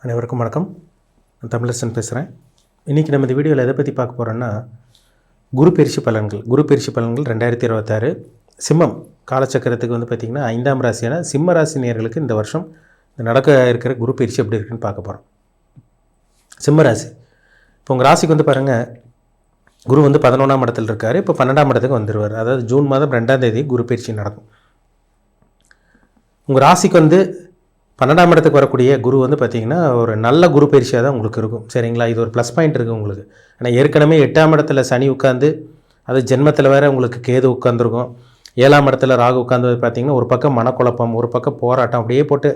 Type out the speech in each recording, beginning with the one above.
அனைவருக்கும் வணக்கம். நான் தமிழரசன் பேசுகிறேன். இன்றைக்கி நம்ம இந்த வீடியோவில் எதை பற்றி பார்க்க போகிறோன்னா, குரு பெயர்ச்சி பலன்கள். குரு பெயர்ச்சி பலன்கள் 2026 சிம்மம் காலச்சக்கரத்துக்கு வந்து பார்த்திங்கன்னா 5ஆம் ராசியான சிம்ம ராசி நேயர்களுக்கு இந்த வருஷம் நடக்க இருக்கிற குரு பெயர்ச்சி எப்படி இருக்குன்னு பார்க்க போகிறோம். சிம்ம ராசி, இப்போ உங்கள் ராசிக்கு வந்து பாருங்கள், குரு வந்து 11ஆம் இடத்துல இருக்கார். இப்போ 12ஆம் இடத்துக்கு வந்துடுவார். அதாவது ஜூன் மாதம் 2ஆம் தேதி குரு பெயர்ச்சி நடக்கும். உங்கள் ராசிக்கு வந்து 12ஆம் இடத்துக்கு வரக்கூடிய குரு வந்து பார்த்திங்கன்னா ஒரு நல்ல குரு பயிற்சியாக தான் உங்களுக்கு இருக்கும். சரிங்களா? இது ஒரு ப்ளஸ் பாயிண்ட் இருக்குது உங்களுக்கு. ஆனால் ஏற்கனவே 8ஆம் இடத்துல சனி உட்காந்து, அது ஜென்மத்தில் வேறு உங்களுக்கு கேது உட்காந்துருக்கும். 7ஆம் இடத்துல ராகு உட்காந்து பார்த்திங்கன்னா ஒரு பக்கம் மனக்குழப்பம், ஒரு பக்கம் போராட்டம், அப்படியே போட்டு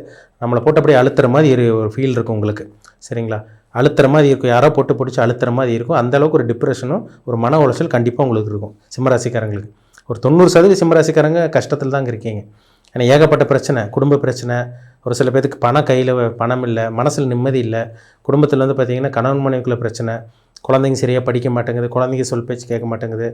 நம்மளை போட்டு அப்படியே அழுத்துற மாதிரி ஒரு ஃபீல் இருக்கும் உங்களுக்கு. சரிங்களா? அழுத்துற மாதிரி இருக்கும், யாரோ போட்டு பிடிச்சி அழுத்துற மாதிரி இருக்கும். அந்தளவுக்கு ஒரு டிப்ரெஷனும் ஒரு மன உளைச்சல் கண்டிப்பாக உங்களுக்கு இருக்கும் சிம்மராசிக்காரங்களுக்கு. ஒரு 90% சிம்மராசிக்காரங்க கஷ்டத்தில் தாங்க இருக்கீங்க. ஏன்னா ஏகப்பட்ட பிரச்சனை, குடும்ப பிரச்சனை, ஒரு சில பேருக்கு கையில் பணம் இல்லை, மனசில் நிம்மதி இல்லை. குடும்பத்தில் வந்து பார்த்திங்கன்னா கணவன் மனைவிக்குள்ள பிரச்சனை, குழந்தைங்க சரியாக படிக்க மாட்டேங்குது, குழந்தைங்க சொல் பேச்சு கேட்க மாட்டேங்குது,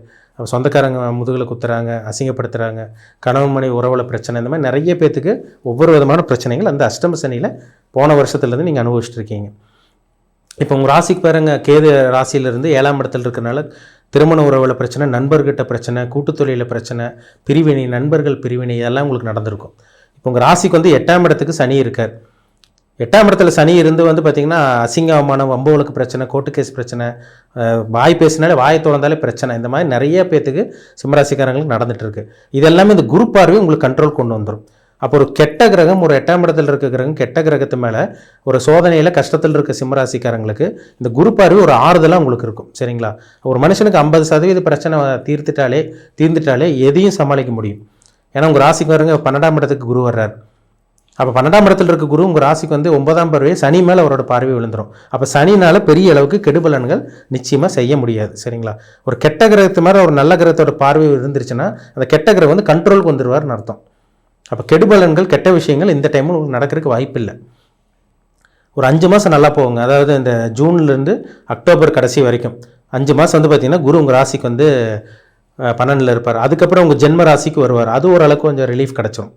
சொந்தக்காரங்க முதுகில் குத்துறாங்க, அசிங்கப்படுத்துகிறாங்க, கணவன் மனைவி உறவில் பிரச்சனை, இந்த மாதிரி நிறைய பேர்த்துக்கு ஒவ்வொரு விதமான பிரச்சனைகள் அந்த அஷ்டம சனியில் போன வருஷத்துலேருந்து நீங்கள் அனுபவிச்சுட்டு இருக்கீங்க. இப்போ உங்கள் ராசிக்கு பாருங்க, கேது ராசியிலிருந்து 7ஆம் இடத்துல இருக்கிறனால திருமண உறவில் பிரச்சனை, நண்பர்கிட்ட பிரச்சனை, கூட்டுத்தொழிலில் பிரச்சனை, பிரிவினை, நண்பர்கள் பிரிவினை, இதெல்லாம் உங்களுக்கு நடந்திருக்கும். இப்போ உங்கள் ராசிக்கு வந்து 8ஆம் இடத்துக்கு சனி இருக்கார். 8ஆம் இடத்துல சனி இருந்து வந்து பார்த்திங்கன்னா அசிங்க அவமானம், வம்புகளுக்கு பிரச்சனை, கோர்ட்டு கேஸ் பிரச்சனை, வாய் பேசினாலே வாயை திறந்தாலே பிரச்சனை, இந்த மாதிரி நிறைய பேர்த்துக்கு சிம்மராசிக்காரங்களுக்கு நடந்துகிட்டு இருக்குது. இது எல்லாமே இந்த குரு பார்வை உங்களுக்கு கண்ட்ரோல் கொண்டு வந்துடும். அப்போ ஒரு கெட்ட கிரகம், ஒரு 8ஆம் இடத்துல இருக்க கிரகம் கெட்ட கிரகத்து மேலே ஒரு சோதனையில் கஷ்டத்தில் இருக்க சிம்மராசிக்காரங்களுக்கு இந்த குரு பார்வை ஒரு ஆறுதலாக உங்களுக்கு இருக்கும். சரிங்களா? ஒரு மனுஷனுக்கு 50% பிரச்சனை தீர்ந்துட்டாலே எதையும் சமாளிக்க முடியும். ஏன்னா உங்கள் ராசிக்கு வருங்க 12ஆம் இடத்துக்கு குரு வர்றார். அப்போ 12ஆம் இடத்துல இருக்க குரு உங்கள் ராசிக்கு வந்து 9ஆம் பார்வையை சனி மேலே அவரோட பார்வை விழுந்துடும். அப்போ சனினால் பெரிய அளவுக்கு கெடுபலன்கள் நிச்சயமாக செய்ய முடியாது. சரிங்களா? ஒரு கெட்ட கிரகத்து மேலே ஒரு நல்ல கிரகத்தோட பார்வை இருந்துருச்சுன்னா அந்த கெட்ட கிரகம் வந்து கண்ட்ரோலுக்கு வந்துடுவார்னு அர்த்தம். அப்போ கெடுபலன்கள், கெட்ட விஷயங்கள் இந்த டைமில் உங்களுக்கு நடக்கிறதுக்கு வாய்ப்பு இல்லை. ஒரு 5 மாதம் நல்லா போகுங்க. அதாவது இந்த ஜூன்லேருந்து அக்டோபர் கடைசி வரைக்கும் 5 மாதம் வந்து பார்த்திங்கன்னா குரு உங்கள் ராசிக்கு வந்து 12ல் இருப்பார். அதுக்கப்புறம் உங்கள் ஜென்ம ராசிக்கு வருவார். அது ஓரளவுக்கு கொஞ்சம் ரிலீஃப் கிடச்சிரும்.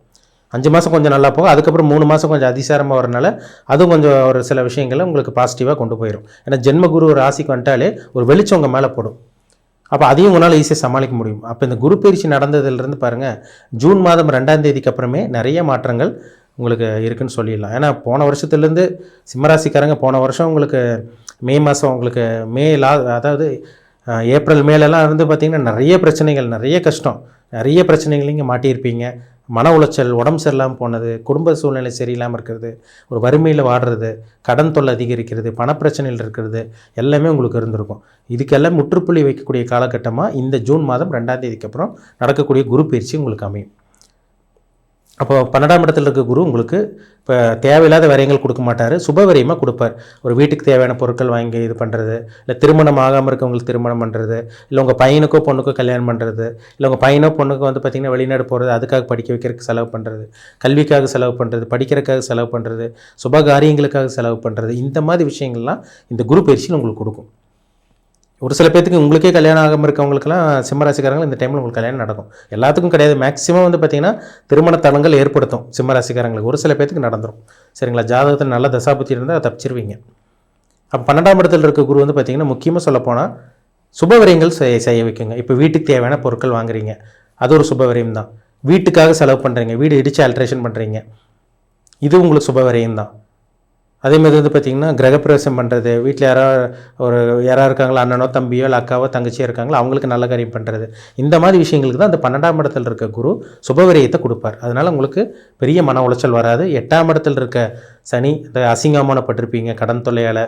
5 மாதம் கொஞ்சம் நல்லா போகும். அதுக்கப்புறம் 3 மாதம் கொஞ்சம் அதிசாரமாக வரனால அதுவும் கொஞ்சம் ஒரு சில விஷயங்களை உங்களுக்கு பாசிட்டிவாக கொண்டு போயிடும். ஏன்னா ஜென்ம குரு ஒரு ராசிக்கு வந்துட்டாலே ஒரு வெளிச்சம் உங்கள் மேலே போடும். அப்போ அதையும் உங்களால் ஈஸியாக சமாளிக்க முடியும். அப்போ இந்த குரு பயிற்சி நடந்ததுலேருந்து பாருங்கள், ஜூன் மாதம் 2ஆம் தேதிக்கு அப்புறமே நிறைய மாற்றங்கள் உங்களுக்கு இருக்குதுன்னு சொல்லிடலாம். ஏன்னா போன வருஷத்துலேருந்து சிம்மராசிக்காரங்க போன வருஷம் உங்களுக்கு மே மாதம் உங்களுக்கு அதாவது ஏப்ரல் மேலெல்லாம் இருந்து பார்த்திங்கன்னா நிறைய பிரச்சனைகள், நிறைய கஷ்டம், நிறைய பிரச்சனைகள் நீங்கள் மாட்டியிருப்பீங்க. மன உளைச்சல், உடம்பு சரியில்லாமல் போனது, குடும்ப சூழ்நிலை சரியில்லாமல் இருக்கிறது, ஒரு வறுமையில் வாடுறது, கடன் தொல்லை அதிகரிக்கிறது, பணப்பிரச்சனைகள் இருக்கிறது, எல்லாமே உங்களுக்கு இருந்திருக்கும். இதுக்கெல்லாம் முற்றுப்புள்ளி வைக்கக்கூடிய காலகட்டமாக இந்த ஜூன் மாதம் 2ஆம் தேதிக்கு அப்புறம் நடக்கக்கூடிய குரு பயிற்சி உங்களுக்கு அமையும். அப்போ 12ஆம் இடத்துல இருக்க குரு உங்களுக்கு இப்போ தேவையில்லாத விரயங்கள் கொடுக்க மாட்டார், சுபவிரயமாக கொடுப்பார். ஒரு வீட்டுக்கு தேவையான பொருட்கள் வாங்கி இது பண்ணுறது, இல்லை திருமணம் ஆகாமல் இருக்கவங்களுக்கு திருமணம் பண்ணுறது, இல்லை உங்கள் பையனுக்கோ பொண்ணுக்கோ கல்யாணம் பண்ணுறது, இல்லை உங்கள் பையனோ பொண்ணுக்கோ வந்து பார்த்திங்கன்னா வெளிநாடு போகிறது, அதுக்காக படிக்க வைக்கிறதுக்கு செலவு பண்ணுறது, கல்விக்காக செலவு பண்ணுறது, படிக்கிறதுக்காக செலவு பண்ணுறது, சுபகாரியங்களுக்காக செலவு பண்ணுறது, இந்த மாதிரி விஷயங்கள்லாம் இந்த குரு பயிற்சியில் உங்களுக்கு கொடுக்கும். ஒரு சில பேர்த்துக்கு உங்களுக்கே கல்யாணம் ஆகாமல் இருக்கவங்களுக்குலாம் சிம்மராசிக்காரங்கள் இந்த டைமில் உங்களுக்கு கல்யாணம் நடக்கும். எல்லாத்துக்கும் கிடையாது, மேக்ஸிமம் வந்து பார்த்திங்கன்னா திருமண தலங்கள் ஏற்படுத்தும் சிம்மராசிக்காரங்களுக்கு. ஒரு சில பேர்த்துக்கு நடந்துடும். சரிங்களா? ஜாதகத்தில் நல்ல தசாபுத்தி இருந்தால் தப்பிச்சிருவீங்க. அப்போ 12ஆம் இடத்துல இருக்க குரு வந்து பார்த்திங்கன்னா முக்கியமாக சொல்லப்போனால் சுபவிரயங்கள் செய்ய வைக்குங்க. இப்போ வீட்டுக்கு தேவையான பொருட்கள் வாங்குறீங்க, அது ஒரு சுபவிரயம் தான். வீட்டுக்காக செலவு பண்ணுறீங்க, வீடு இடித்து ஆல்ட்ரேஷன் பண்ணுறீங்க, இது உங்களுக்கு சுபவிரயம் தான். அதேமாதிரி வந்து பார்த்திங்கன்னா கிரகப்பிரவேசம் பண்ணுறது, வீட்டில் யாராவது இருக்காங்களோ, அண்ணனோ தம்பியோ இல்லை அக்காவோ தங்கச்சியோ இருக்காங்களோ, அவங்களுக்கு நல்ல காரியம் பண்ணுறது, இந்த மாதிரி விஷயங்களுக்கு தான் அந்த 12ஆம் இடத்துல இருக்க குரு சுபவிரயத்தை கொடுப்பார். அதனால் உங்களுக்கு பெரிய மன உளைச்சல் வராது. 8ஆம் இடத்துல இருக்க சனி இந்த அசிங்கமானப்பட்டிருப்பீங்க கடன் தொல்லையால்,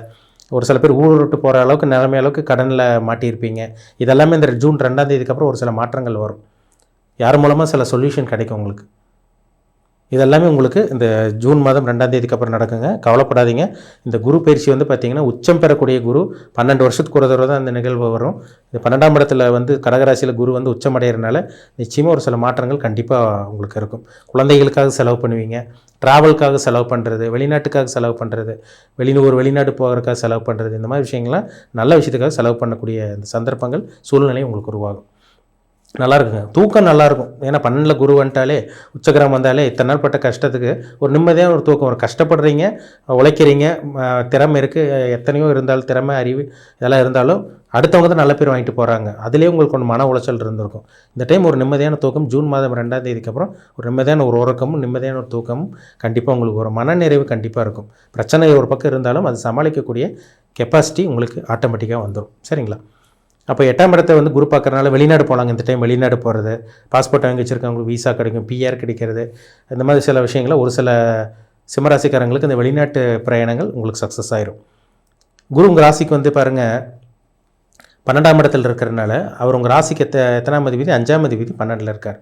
ஒரு சில பேர் ஊர் விட்டு போகிற அளவுக்கு நிலைமை அளவுக்கு கடனில் மாட்டியிருப்பீங்க. இதெல்லாமே இந்த ஜூன் 2ஆம் தேதிக்கு அப்புறம் ஒரு சில மாற்றங்கள் வரும். யார் மூலமாக சில சொல்யூஷன் கிடைக்கும் உங்களுக்கு. இதெல்லாமே உங்களுக்கு இந்த ஜூன் மாதம் 2ஆம் தேதிக்கு அப்புறம் நடக்குங்க. கவலைப்படாதீங்க. இந்த குரு பயிற்சி வந்து பார்த்திங்கன்னா உச்சம் பெறக்கூடிய குரு 12 வருஷத்துக்கு ஒரு தடவை தான் இந்த நிகழ்வு வரும். இந்த 12ஆம் இடத்துல வந்து கடகராசியில் குரு வந்து உச்சமடைகிறனால நிச்சயமாக ஒரு சில மாற்றங்கள் கண்டிப்பாக உங்களுக்கு இருக்கும். குழந்தைகளுக்காக செலவு பண்ணுவீங்க, ட்ராவலுக்காக செலவு பண்ணுறது, வெளிநாட்டுக்காக செலவு பண்ணுறது, வெளிநாடு போகிறதுக்காக செலவு பண்ணுறது, இந்த மாதிரி விஷயங்கள்லாம் நல்ல விஷயத்துக்காக செலவு பண்ணக்கூடிய இந்த சந்தர்ப்பங்கள், சூழ்நிலை உங்களுக்கு உருவாகும். நல்லா இருக்குங்க. தூக்கம் நல்லாயிருக்கும். ஏன்னா 12ல் குரு வந்துட்டாலே, உச்சகிரகம் வந்தாலே இத்தனை நாள் பட்ட கஷ்டத்துக்கு ஒரு நிம்மதியான ஒரு தூக்கம் வரும். கஷ்டப்படுறீங்க, உழைக்கிறீங்க, திறமை இருக்குது, எத்தனையோ இருந்தாலும் திறமை, அறிவு இதெல்லாம் இருந்தாலும் அடுத்தவங்க தான் நல்ல பேர் வாங்கிட்டு போகிறாங்க. அதிலேயே உங்களுக்கு ஒன்று மன உளைச்சல் இருந்திருக்கும். இந்த டைம் ஒரு நிம்மதியான தூக்கம் ஜூன் மாதம் 2ஆம் தேதிக்கு அப்புறம் ஒரு நிம்மதியான ஒரு உறக்கமும் நிம்மதியான ஒரு தூக்கமும் கண்டிப்பாக உங்களுக்கு ஒரு மனநிறைவு கண்டிப்பாக இருக்கும். பிரச்சனை ஒரு பக்கம் இருந்தாலும் அது சமாளிக்கக்கூடிய கெப்பாசிட்டி உங்களுக்கு ஆட்டோமேட்டிக்காக வந்துடும். சரிங்களா? அப்போ 8ஆம் இடத்தை வந்து குரு பார்க்கறனால வெளிநாடு போகலாங்க. இந்த டைம் வெளிநாடு போகிறது, பாஸ்போர்ட் வாங்கி வச்சுருக்கவங்களுக்கு வீசா கிடைக்கும், பிஆர் கிடைக்கிறது, இந்த மாதிரி சில விஷயங்கள ஒரு சில சிம்மராசிக்காரங்களுக்கு இந்த வெளிநாட்டு பிரயாணங்கள் உங்களுக்கு சக்ஸஸ் ஆயிரும். குரு உங்கள் ராசிக்கு வந்து பாருங்கள் 12ஆம் இடத்துல இருக்கிறனால அவர் உங்கள் ராசிக்கு எத்தனாம் அதிபதி? 5ஆம் அதிபதி 12ல் இருக்கார்.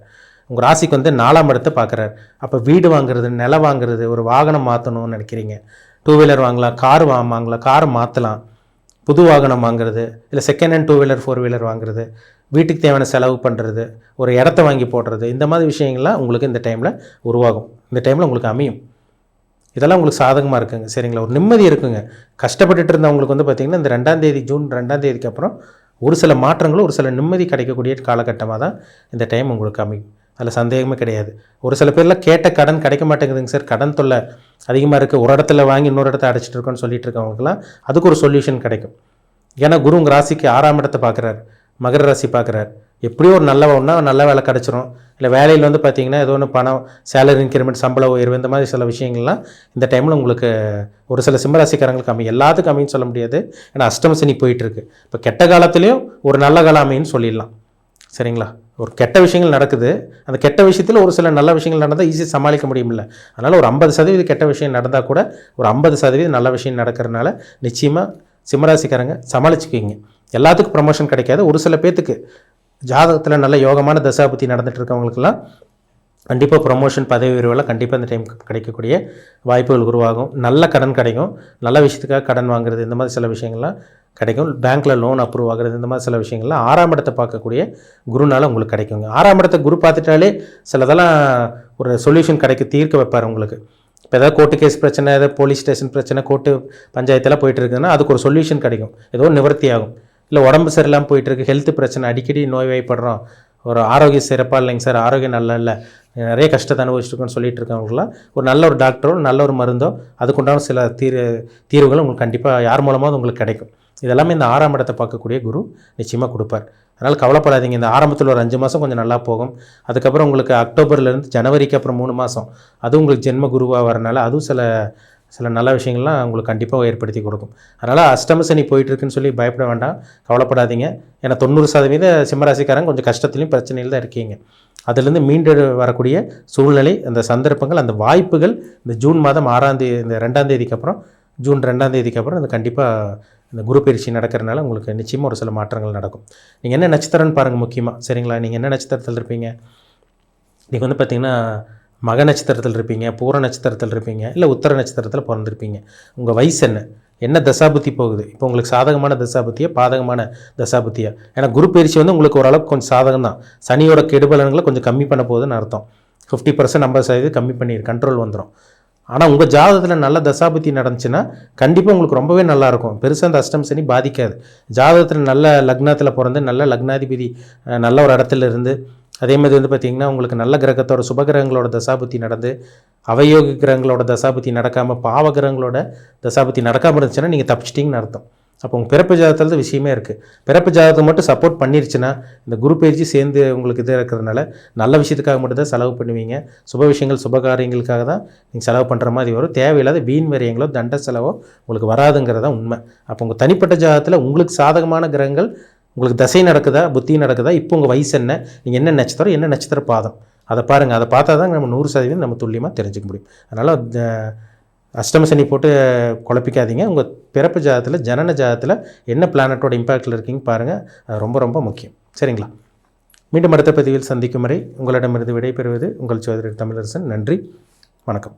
உங்கள் ராசிக்கு வந்து 4ஆம் இடத்தை பார்க்குறாரு. அப்போ வீடு வாங்குறது, நிலம் வாங்குறது, ஒரு வாகனம் மாற்றணும்னு நினைக்கிறீங்க, 2 வீலர் வாங்கலாம், கார் வாங்கலாம், காரை மாற்றலாம், புது வாகனம் வாங்குறது, இல்லை செகண்ட் ஹேண்ட் 2 வீலர் 4 வீலர் வாங்குறது, வீட்டுக்கு தேவையான செலவு பண்ணுறது, ஒரு இடத்த வாங்கி போடுறது, இந்த மாதிரி விஷயங்கள்லாம் உங்களுக்கு இந்த டைமில் உருவாகும். இந்த டைமில் உங்களுக்கு அமையும். இதெல்லாம் உங்களுக்கு சாதகமாக இருக்குங்க. சரிங்களா? ஒரு நிம்மதி இருக்குங்க. கஷ்டப்பட்டுட்டு இருந்தவங்களுக்கு வந்து பார்த்திங்கன்னா இந்த 2ஆம் தேதி ஜூன் 2ஆம் தேதிக்கு அப்புறம் ஒரு சில மாற்றங்களும் ஒரு சில நிம்மதி கிடைக்கக்கூடிய காலகட்டமாக தான் இந்த டைம் உங்களுக்கு அமையும். அதில் சந்தேகமே கிடையாது. ஒரு சில பேர்லாம் கேட்ட கடன் கிடைக்க மாட்டேங்குதுங்க சார், கடன் தொல்லை அதிகமாக இருக்குது, ஒரு இடத்துல வாங்கி இன்னொரு இடத்த அடைச்சிட்டு இருக்கோன்னு சொல்லிட்டு இருக்கவங்களுக்குலாம் அதுக்கு ஒரு சொல்யூஷன் கிடைக்கும். ஏன்னா குரு உங்கள் ராசிக்கு 6ஆம் இடத்தை பார்க்குறாரு, மகர ராசி பார்க்குறாரு. எப்படியோ ஒரு நல்ல வேலை கிடச்சிரும். இல்லை வேலையில் வந்து பார்த்திங்கன்னா ஏதோ ஒன்று பணம், சேலரி இன்க்ரிமெண்ட், சம்பள உயர்வு, இந்த மாதிரி சில விஷயங்கள்லாம் இந்த டைமில் உங்களுக்கு ஒரு சில சிம்மராசிக்காரங்களுக்கு அமையும். எல்லாத்துக்கும் அமைன்னு சொல்ல முடியாது. ஏன்னா அஷ்டம சனி போயிட்டுருக்கு. இப்போ கெட்ட காலத்துலேயும் ஒரு நல்ல காலம் அமைன்னு சொல்லிடலாம். சரிங்களா? ஒரு கெட்ட விஷயங்கள் நடக்குது, அந்த கெட்ட விஷயத்தில் ஒரு சில நல்ல விஷயங்கள் நடந்தால் ஈஸியாக சமாளிக்க முடியுமில்ல. அதனால் ஒரு 50% கெட்ட விஷயம் நடந்தால் கூட ஒரு 50% நல்ல விஷயம் நடக்கிறதுனால நிச்சயமாக சிம்மராசிக்காரங்க சமாளிச்சுக்குவீங்க. எல்லாத்துக்கும் ப்ரமோஷன் கிடைக்காது. ஒரு சில பேர்த்துக்கு ஜாதகத்தில் நல்ல யோகமான தசாபுத்தி நடந்துகிட்டு இருக்கவங்களுக்கெல்லாம் கண்டிப்பாக ப்ரொமோஷன், பதவி உயர்வெல்லாம் கண்டிப்பாக இந்த டைம் கிடைக்கக்கூடிய வாய்ப்புகள் உருவாகும். நல்ல கடன் கிடைக்கும், நல்ல விஷயத்துக்காக கடன் வாங்குறது, இந்த மாதிரி சில விஷயங்கள்லாம் கிடைக்கும். பேங்க்கில் லோன் அப்ரூவ் ஆகுறது, இந்த மாதிரி சில விஷயங்கள்லாம் 6ஆம் இடத்தை பார்க்கக்கூடிய குருனால உங்களுக்கு கிடைக்குங்க. 6ஆம் இடத்தை குரு பார்த்துட்டாலே சிலதெல்லாம் ஒரு சொல்யூஷன் தீர்க்க வைப்பார் உங்களுக்கு. இப்போ ஏதாவது கோர்ட்டு கேஸ் பிரச்சனை, ஏதாவது போலீஸ் ஸ்டேஷன் பிரச்சனை, கோர்ட்டு பஞ்சாயத்தெல்லாம் போயிட்டு இருக்குதுன்னா அதுக்கு ஒரு சொல்யூஷன் கிடைக்கும், ஏதோ நிவர்த்தி ஆகும். இல்லை உடம்பு சரியில்லாமல் போயிட்டுருக்கு, ஹெல்த் பிரச்சனை, அடிக்கடி நோய்வாய்ப்படுறோம், ஒரு ஆரோக்கியம் சிறப்பாக இல்லைங்க சார், ஆரோக்கியம் நல்லா இல்லை, நிறைய கஷ்டத்தை அனுபவிச்சுருக்கோன்னு சொல்லிட்டு இருக்கவங்களாம் ஒரு நல்ல ஒரு டாக்டரோ நல்ல ஒரு மருந்தோ அதுக்குண்டான சில தீர்வுகளும் உங்களுக்கு கண்டிப்பாக யார் மூலமாக உங்களுக்கு கிடைக்கும். இதெல்லாமே இந்த 6ஆம் இடத்தை பார்க்கக்கூடிய குரு நிச்சயமாக கொடுப்பார். அதனால் கவலைப்படாதீங்க. இந்த ஆரம்பத்தில் ஒரு 5 மாதம் கொஞ்சம் நல்லா போகும். அதுக்கப்புறம் உங்களுக்கு அக்டோபர்லேருந்து ஜனவரிக்கு அப்புறம் 3 மாதம் அது உங்களுக்கு ஜென்ம குருவாக வரனால அதுவும் சில நல்ல விஷயங்கள்லாம் உங்களுக்கு கண்டிப்பாக ஏற்படுத்தி கொடுக்கும். அதனால் அஷ்டம சனி போயிட்டுருக்குன்னு சொல்லி பயப்பட வேண்டாம், கவலைப்படாதீங்க. ஏன்னா 90% சிம்மராசிக்காரங்க கொஞ்சம் கஷ்டத்துலையும் பிரச்சனையில் தான் இருக்கீங்க. அதிலிருந்து மீண்டு வரக்கூடிய சூழ்நிலை, அந்த சந்தர்ப்பங்கள், அந்த வாய்ப்புகள் இந்த ஜூன் மாதம் 6ஆம் தேதி, இந்த 2ஆம் தேதிக்கு அப்புறம், ஜூன் 2ஆம் தேதிக்கு அப்புறம் இந்த கண்டிப்பாக இந்த குரு பயிற்சி நடக்கிறனால உங்களுக்கு நிச்சயமாக ஒரு சில மாற்றங்கள் நடக்கும். நீங்கள் என்ன நட்சத்திரம்னு பாருங்கள் முக்கியமாக. சரிங்களா? நீங்கள் என்ன நட்சத்திரத்தில் இருப்பீங்க? நீங்கள் வந்து பார்த்திங்கன்னா மக நட்சத்திரத்தில் இருப்பீங்க, பூர நட்சத்திரத்தில் இருப்பீங்க, இல்லை உத்தர நட்சத்திரத்தில் பிறந்திருப்பீங்க. உங்கள் வயசு என்ன தசாபுத்தி போகுது? இப்போ உங்களுக்கு சாதகமான தசாபுத்தியா, பாதகமான தசாபுத்தியா? ஏன்னா குரு பயிற்சி வந்து உங்களுக்கு ஓரளவுக்கு கொஞ்சம் சாதகம் தான். சனியோட கெடுபலன்களை கொஞ்சம் கம்மி பண்ண போகுதுன்னு அர்த்தம். 50% 50% கம்மி பண்ணி கண்ட்ரோல் வந்துடும். ஆனால் உங்கள் ஜாதகத்தில் நல்ல தசாபுத்தி நடந்துச்சுன்னா கண்டிப்பாக உங்களுக்கு ரொம்பவே நல்லாயிருக்கும். பெருசாக அந்த அஷ்டம் சனி பாதிக்காது. ஜாதகத்தில் நல்ல லக்னத்தில் பிறந்து நல்ல லக்னாதிபதி நல்ல ஒரு இடத்துல இருந்து, அதே மாதிரி வந்து பார்த்திங்கன்னா உங்களுக்கு நல்ல கிரகத்தோட சுபகிரகங்களோட தசாபுத்தி நடந்து, அவயோகி கிரகங்களோட தசாபுத்தி நடக்காமல், பாவ கிரகங்களோட தசாபுத்தி நடக்காமல் இருந்துச்சுன்னா நீங்கள் தப்பிச்சிட்டிங்கன்னு அர்த்தம். அப்போ உங்கள் பிறப்பு ஜாதகத்தில் தான் விஷயமே இருக்குது. பிறப்பு ஜாதகத்தை மட்டும் சப்போர்ட் பண்ணிருச்சுன்னா இந்த குரு பயிற்சி சேர்ந்து உங்களுக்கு இது இருக்கிறதுனால நல்ல விஷயத்துக்காக மட்டும் தான் செலவு பண்ணுவீங்க. சுப விஷயங்கள், சுபகாரியங்களுக்காக தான் நீங்கள் செலவு பண்ணுற மாதிரி வரும். தேவையில்லாத வீண் விரயங்களோ தண்ட செலவோ உங்களுக்கு வராதுங்கிறதா உண்மை. அப்போ உங்கள் தனிப்பட்ட ஜாதகத்தில் உங்களுக்கு சாதகமான கிரகங்கள், உங்களுக்கு தசை நடக்குதா, புத்தி நடக்குதா, இப்போ உங்கள் வயசு என்ன, நீங்கள் என்ன நட்சத்திரம், என்ன நட்சத்திர பாதம், அதை பாருங்கள். அதை பார்த்தா தான் நம்ம 100% நம்ம துல்லியமாக தெரிஞ்சுக்க முடியும். அதனால் அஷ்டம சனி போட்டு குழப்பிக்காதீங்க. உங்கள் பிறப்பு ஜாதகத்தில், ஜனன ஜாதகத்தில் என்ன பிளானட்டோட இம்பாக்டில் இருக்கீங்க பாருங்கள். அது ரொம்ப ரொம்ப முக்கியம். சரிங்களா? மீண்டும் அடுத்த பதிவில் சந்திக்கும் வரை உங்களிடமிருந்து விடைபெறுவது உங்கள் ஜோதிடர் தமிழரசன். நன்றி, வணக்கம்.